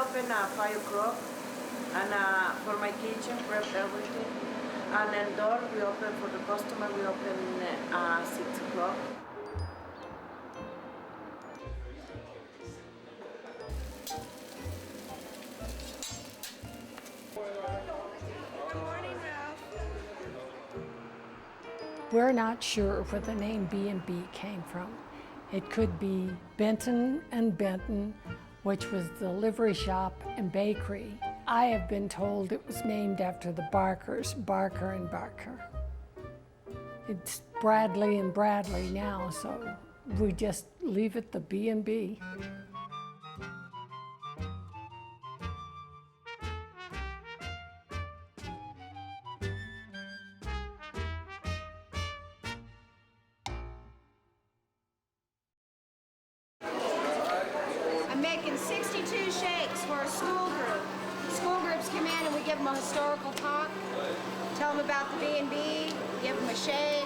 open at 5 o'clock, and for my kitchen, prep everything. And then door, we open for the customer, we open at 6 o'clock. We're not sure where the name B&B came from. It could be Benton and Benton, which was the livery shop and bakery. I have been told it was named after the Barkers, Barker and Barker. It's Bradley and Bradley now, so we just leave it the B&B. I'm making 62 shakes for a school group. School groups come in and we give them a historical talk, tell them about the B&B, give them a shake,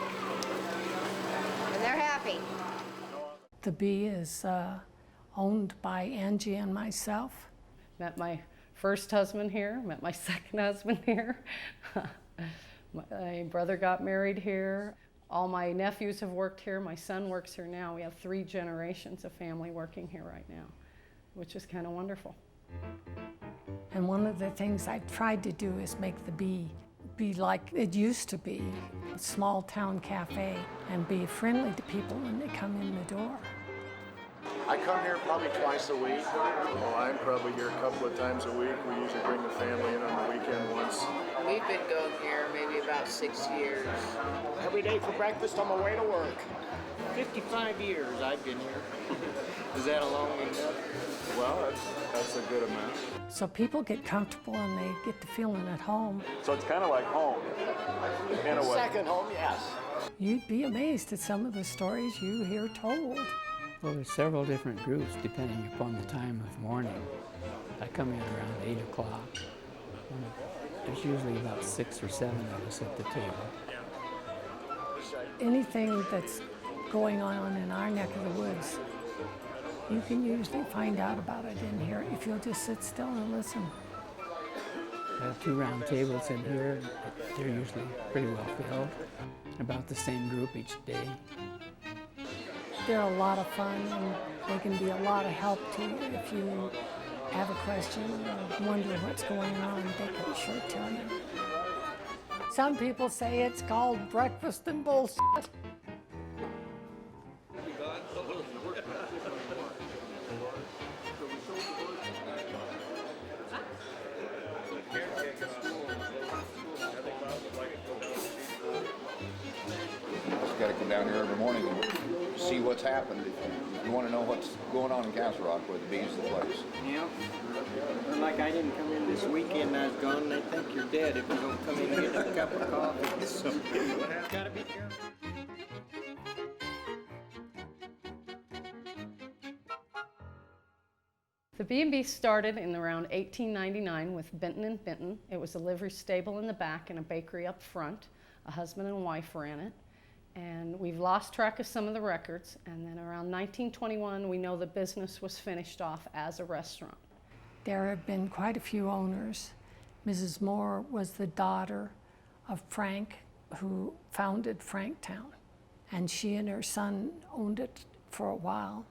and they're happy. The B is owned by Angie and myself. Met my first husband here, met my second husband here. My brother got married here. All my nephews have worked here. My son works here now. We have 3 generations of family working here right now, which is kind of wonderful. And one of the things I've tried to do is make the B be like it used to be, a small town cafe, and be friendly to people when they come in the door. I come here probably twice a week. Well, I'm probably here a couple of times a week. We usually bring the family in on the weekend once. We've been going here maybe about 6 years. Every day for breakfast on my way to work. 55 years I've been here. Is that a long enough? Well, that's a good amount. So people get comfortable and they get to feeling at home. So it's kind of like home, in a way. Second home, yes. You'd be amazed at some of the stories you hear told. Well, there's several different groups depending upon the time of morning. I come in around 8 o'clock. There's usually about 6 or 7 of us at the table. Anything that's going on in our neck of the woods, you can usually find out about it in here if you'll just sit still and listen. I have 2 round tables in here. They're usually pretty well filled. About the same group each day. They're a lot of fun, and they can be a lot of help to you if you have a question or wonder what's going on. They can sure tell you. Some people say it's called breakfast and bullshit. Got to come down here every morning and see what's happened. You want to know what's going on in Castle Rock where the bees the place. Yeah. Like I didn't come in this weekend, I was gone. They think you're dead if you don't come in and get a cup of coffee. So, gotta be careful. The B&B started in around 1899 with Benton and Benton. It was a livery stable in the back and a bakery up front. A husband and wife ran it. And we've lost track of some of the records. And then around 1921, we know the business was finished off as a restaurant. There have been quite a few owners. Mrs. Moore was the daughter of Frank, who founded Franktown. And she and her son owned it for a while.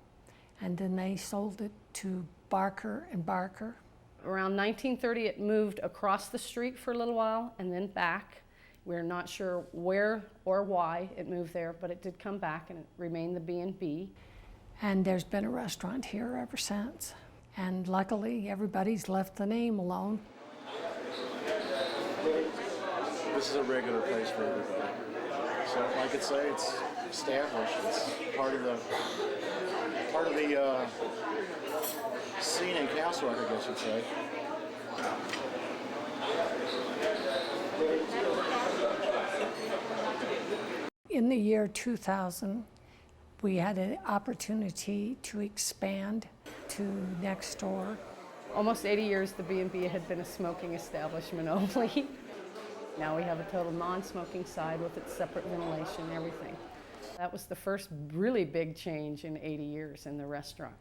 And then they sold it to Barker and Barker. Around 1930, it moved across the street for a little while and then back. We're not sure where or why it moved there, but it did come back and it remained the B&B. And there's been a restaurant here ever since. And luckily, everybody's left the name alone. This is a regular place for everybody. So like I say, it's established. It's part of the scene in Castle Rock, I guess you'd say. In the year 2000, we had an opportunity to expand to next door. Almost 80 years, the B&B had been a smoking establishment only. Now we have a total non-smoking side with its separate ventilation and everything. That was the first really big change in 80 years in the restaurant.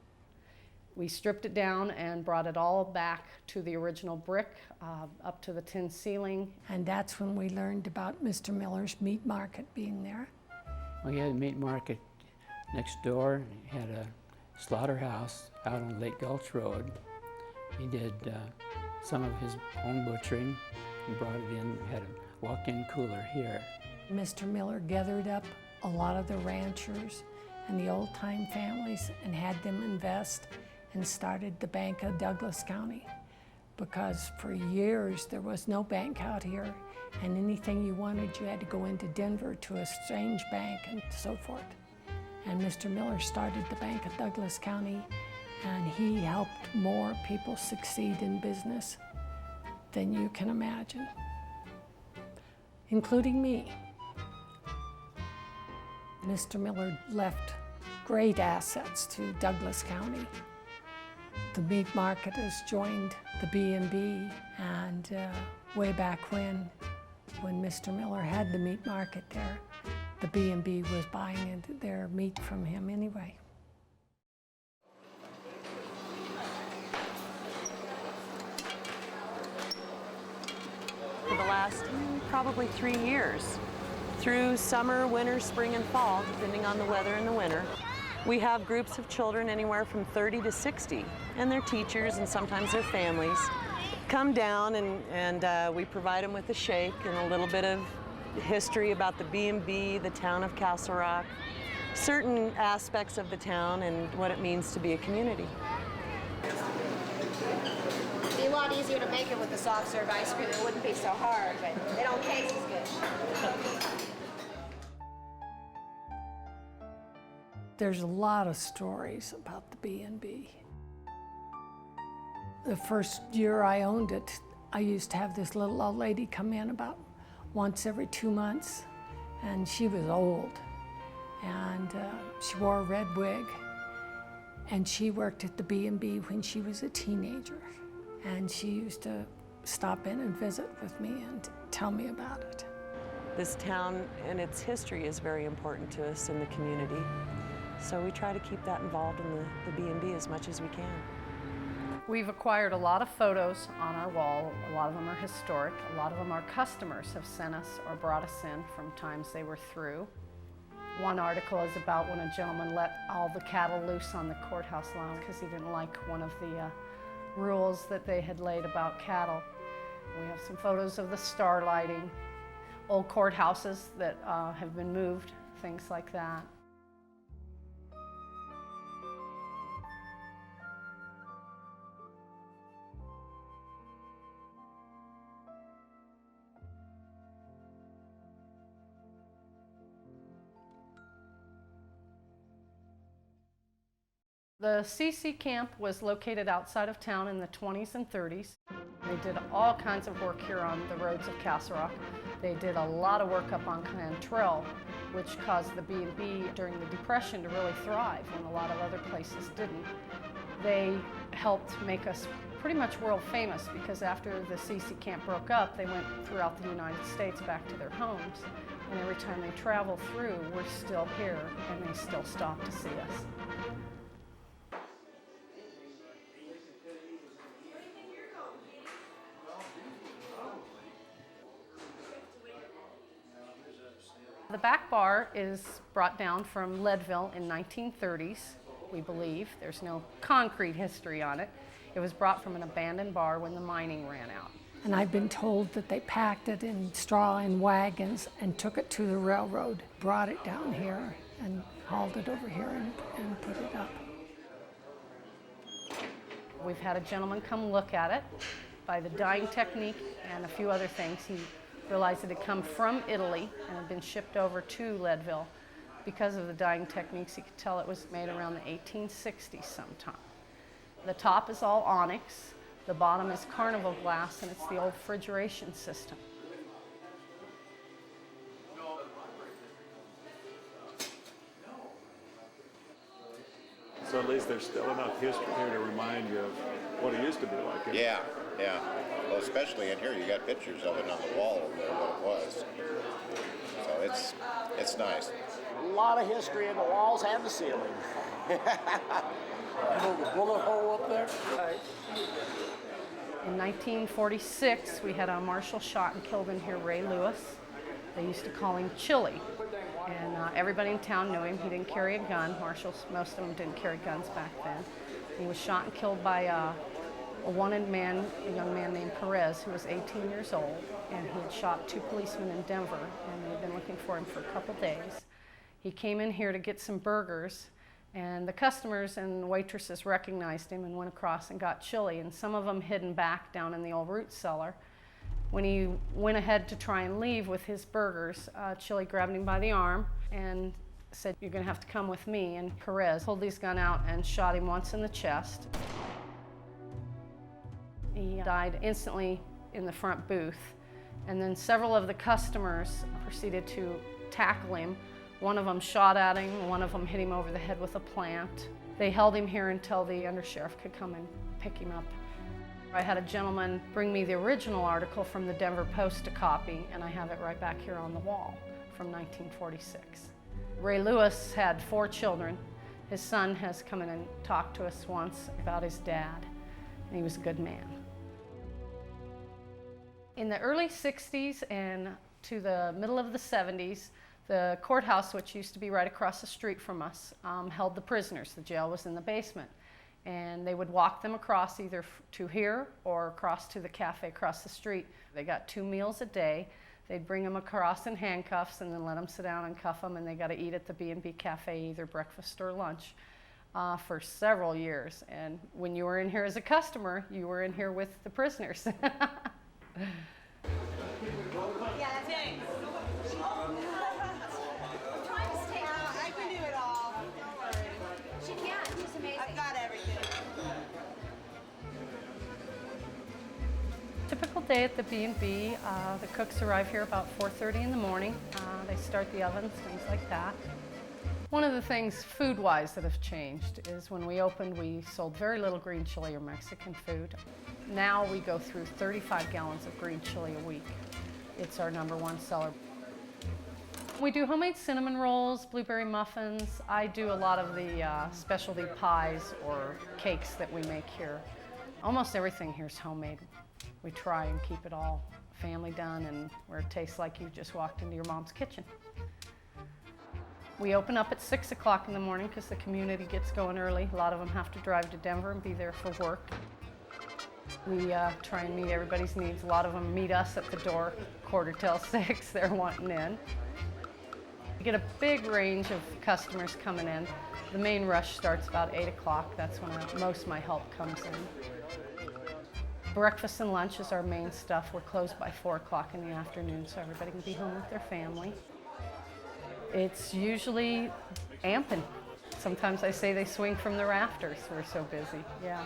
We stripped it down and brought it all back to the original brick, up to the tin ceiling. And that's when we learned about Mr. Miller's meat market being there. We had a meat market next door. He had a slaughterhouse out on Lake Gulch Road. He did some of his own butchering. He brought it in, had a walk-in cooler here. Mr. Miller gathered up a lot of the ranchers and the old-time families and had them invest and started the Bank of Douglas County, because for years there was no bank out here, and anything you wanted you had to go into Denver to a strange bank and so forth. And Mr. Miller started the Bank of Douglas County, and he helped more people succeed in business than you can imagine, including me. Mr. Miller left great assets to Douglas County. The meat market has joined the B&B, and way back when Mr. Miller had the meat market there, the B&B was buying their meat from him anyway. For the last probably 3 years, through summer, winter, spring, and fall, depending on the weather in the winter. We have groups of children anywhere from 30 to 60, and their teachers and sometimes their families come down, and we provide them with a shake and a little bit of history about the B&B, the town of Castle Rock, certain aspects of the town and what it means to be a community. It'd be a lot easier to make it with the soft serve ice cream. It wouldn't be so hard, but they don't taste as good. There's a lot of stories about the B&B. The first year I owned it, I used to have this little old lady come in about once every 2 months, and she was old, and she wore a red wig, and she worked at the B&B when she was a teenager, and she used to stop in and visit with me and tell me about it. This town and its history is very important to us in the community. So we try to keep that involved in the B&B as much as we can. We've acquired a lot of photos on our wall. A lot of them are historic. A lot of them our customers have sent us or brought us in from times they were through. One article is about when a gentleman let all the cattle loose on the courthouse lawn because he didn't like one of the rules that they had laid about cattle. We have some photos of the star lighting, old courthouses that have been moved, things like that. The CC camp was located outside of town in the 20s and 30s. They did all kinds of work here on the roads of Castle Rock. They did a lot of work up on Cantrell, which caused the B&B during the Depression to really thrive when a lot of other places didn't. They helped make us pretty much world famous because after the CC camp broke up, they went throughout the United States back to their homes. And every time they travel through, we're still here and they still stop to see us. The back bar is brought down from Leadville in 1930s, we believe. There's no concrete history on it. It was brought from an abandoned bar when the mining ran out. And I've been told that they packed it in straw in wagons and took it to the railroad, brought it down here and hauled it over here and put it up. We've had a gentleman come look at it. By the dyeing technique and a few other things, he realized it had come from Italy and had been shipped over to Leadville. Because of the dyeing techniques, he could tell it was made around the 1860s sometime. The top is all onyx, the bottom is carnival glass, and it's the old refrigeration system. So at least there's still enough history here to remind you of what it used to be like. Yeah, yeah. Well, especially in here, you got pictures of it on the wall over there, what it was. So it's nice. A lot of history in the walls and the ceiling. You know the bullet hole up there? Right. In 1946, we had a marshal shot and killed in here, Ray Lewis. They used to call him Chili. And everybody in town knew him. He didn't carry a gun. Marshals, most of them didn't carry guns back then. He was shot and killed by a wanted man, a young man named Perez, who was 18 years old. And he had shot 2 policemen in Denver, and they'd been looking for him for a couple days. He came in here to get some burgers, and the customers and waitresses recognized him and went across and got chili, and some of them hidden back down in the old root cellar. When he went ahead to try and leave with his burgers, Chili grabbed him by the arm and said, "You're going to have to come with me." And Perez pulled his gun out and shot him once in the chest. He died instantly in the front booth. And then several of the customers proceeded to tackle him. One of them shot at him, one of them hit him over the head with a plant. They held him here until the undersheriff could come and pick him up. I had a gentleman bring me the original article from the Denver Post to copy, and I have it right back here on the wall from 1946. Ray Lewis had 4 children. His son has come in and talked to us once about his dad, and he was a good man. In the early 60s and to the middle of the 70s, the courthouse, which used to be right across the street from us, held the prisoners. The jail was in the basement. And they would walk them across either to here or across to the cafe across the street. They got 2 meals a day. They'd bring them across in handcuffs and then let them sit down and cuff them, and they got to eat at the B&B Cafe, either breakfast or lunch, for several years. And when you were in here as a customer, you were in here with the prisoners. Typical day at the B&B, the cooks arrive here about 4:30 in the morning. They start the ovens, things like that. One of the things food-wise that have changed is when we opened, we sold very little green chili or Mexican food. Now we go through 35 gallons of green chili a week. It's our #1 seller. We do homemade cinnamon rolls, blueberry muffins. I do a lot of the specialty pies or cakes that we make here. Almost everything here is homemade. We try and keep it all family done and where it tastes like you just walked into your mom's kitchen. We open up at 6 o'clock in the morning because the community gets going early. A lot of them have to drive to Denver and be there for work. We try and meet everybody's needs. A lot of them meet us at the door 6:15. They're wanting in. We get a big range of customers coming in. The main rush starts about 8 o'clock. That's when most of my help comes in. Breakfast and lunch is our main stuff. We're closed by 4 o'clock in the afternoon, so everybody can be home with their family. It's usually amping. Sometimes I say they swing from the rafters. We're so busy, yeah.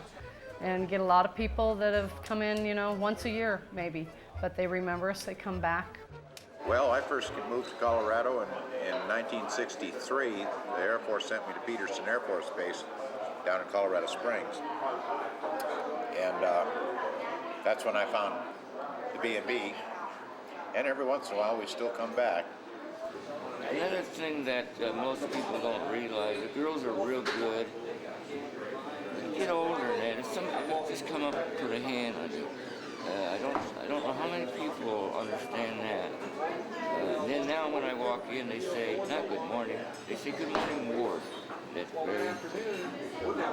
And get a lot of people that have come in, you know, once a year maybe, but they remember us, they come back. Well, I first moved to Colorado in 1963. The Air Force sent me to Peterson Air Force Base down in Colorado Springs. And that's when I found the B&B. And every once in a while, we still come back. Another thing that most people don't realize, the girls are real good. You get older and somebody just come up and put a hand on you. I don't know how many people understand that. And then now when I walk in, they say, not good morning, they say good morning, Ward. That's very important.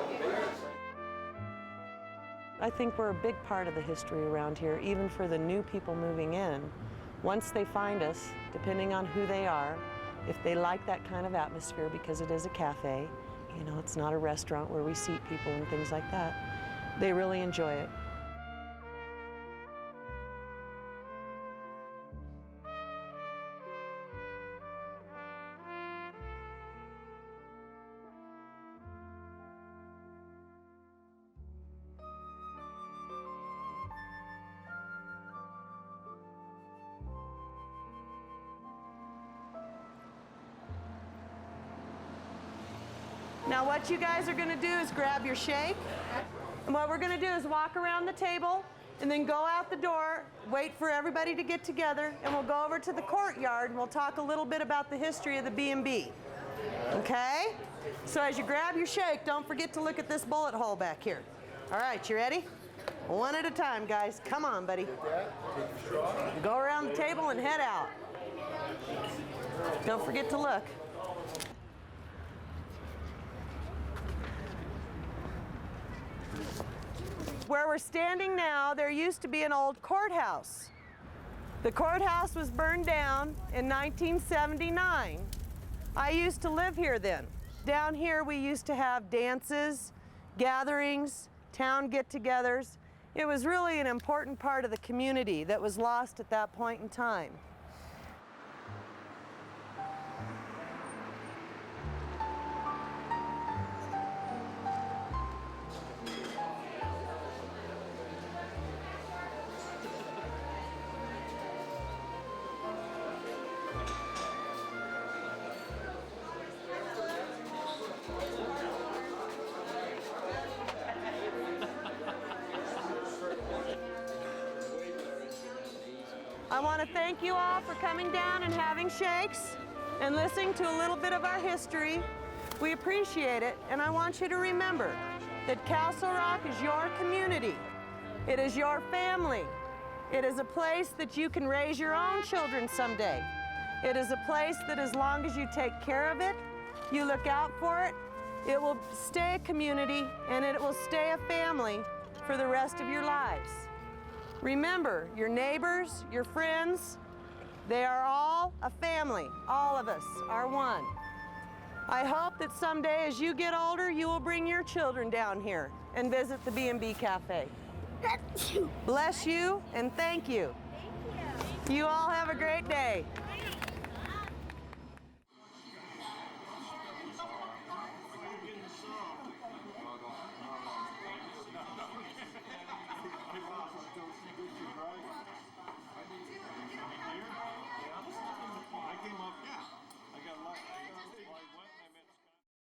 I think we're a big part of the history around here, even for the new people moving in. Once they find us, depending on who they are, if they like that kind of atmosphere, because it is a cafe, you know, it's not a restaurant where we seat people and things like that, they really enjoy it. Now what you guys are going to do is grab your shake, and what we're going to do is walk around the table and then go out the door, wait for everybody to get together, and we'll go over to the courtyard and we'll talk a little bit about the history of the B&B. Okay? So as you grab your shake, don't forget to look at this bullet hole back here. All right, you ready? One at a time, guys. Come on, buddy. Go around the table and head out. Don't forget to look. Where we're standing now, there used to be an old courthouse. The courthouse was burned down in 1979. I used to live here then. Down here we used to have dances, gatherings, town get-togethers. It was really an important part of the community that was lost at that point in time. I want to thank you all for coming down and having shakes and listening to a little bit of our history. We appreciate it, and I want you to remember that Castle Rock is your community. It is your family. It is a place that you can raise your own children someday. It is a place that as long as you take care of it, you look out for it, it will stay a community and it will stay a family for the rest of your lives. Remember, your neighbors, your friends, they are all a family. All of us are one. I hope that someday as you get older, you will bring your children down here and visit the B&B Cafe. Bless you and thank you. You all have a great day.